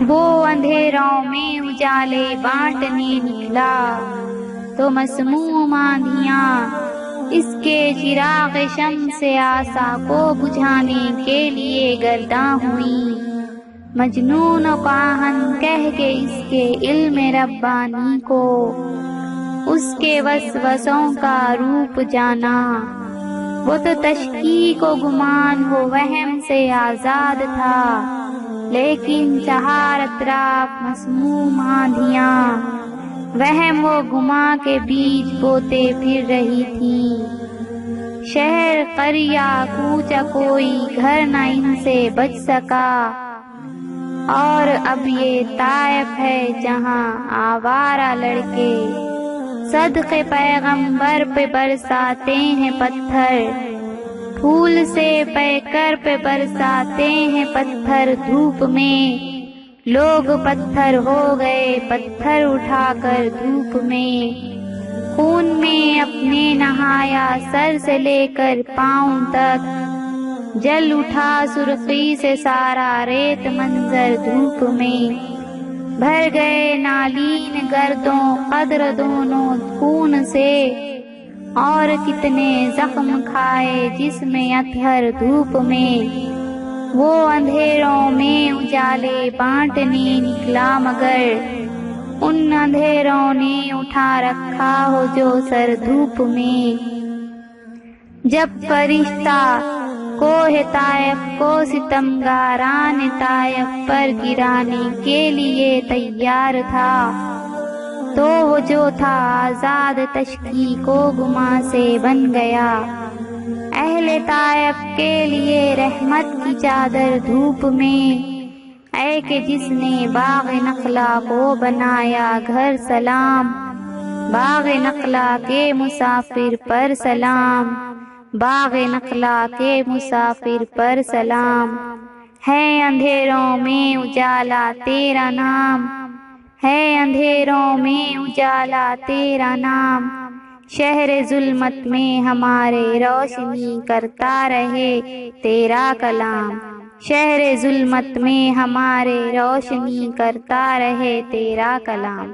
وہ اندھیروں میں اجالے بانٹنے نکلا تو مسموم آندھیاں اس کے چراغ شمس آسا کو بجھانے کے لیے گرداں ہوئیں۔ مجنون و کاہن کہہ کے اس کے علم ربانی کو اس کے وسوسوں کا روپ جانا۔ وہ تو تشکیک و گمان و وہم سے آزاد تھا، لیکن چہار اطراف مسموم آندھیاں وہم و گمان کے بیچ بوتے پھر رہی تھیں۔ شہر قریہ کوچہ کوئی گھر نہ ان سے بچ سکا، اور اب یہ طائف ہے جہاں آوارہ لڑکے صدقے پیغمبر پہ برساتے ہیں پتھر، پھول سے پیکر پہ برساتے ہیں پتھر۔ دھوپ میں لوگ پتھر ہو گئے، پتھر اٹھا کر دھوپ میں خون میں اپنے نہایا، سر سے لے کر پاؤں تک جل اٹھا سرخی سے سارا ریت منظر۔ دھوپ میں بھر گئے نالین گردوں قدر دونوں خون سے، اور کتنے زخم کھائے جسم اطہر۔ دھوپ میں وہ اندھیروں میں اجالے بانٹنے نکلا، مگر ان اندھیروں نے اٹھا رکھا ہو جو سر دھوپ میں۔ جب فرشتہ کوہ طائف کو ستمگاران طائف پر گرانے کے لیے تیار تھا، تو وہ جو تھا آزاد تشکیک و گمان سے بن گیا۔ اہل طائف کے لیے رحمت کی چادر دھوپ میں، اے کہ جس نے باغ نخلا کو بنایا گھر، سلام باغ نخلا کے مسافر پر، سلام باغ نخلا کے مسافر پر، سلام۔ ہے اندھیروں میں اجالا تیرا نام، ہے اندھیروں میں اجالا تیرا نام، شہر ظلمت میں ہمارے روشنی کرتا رہے تیرا کلام، شہر ظلمت میں ہمارے روشنی کرتا رہے تیرا کلام۔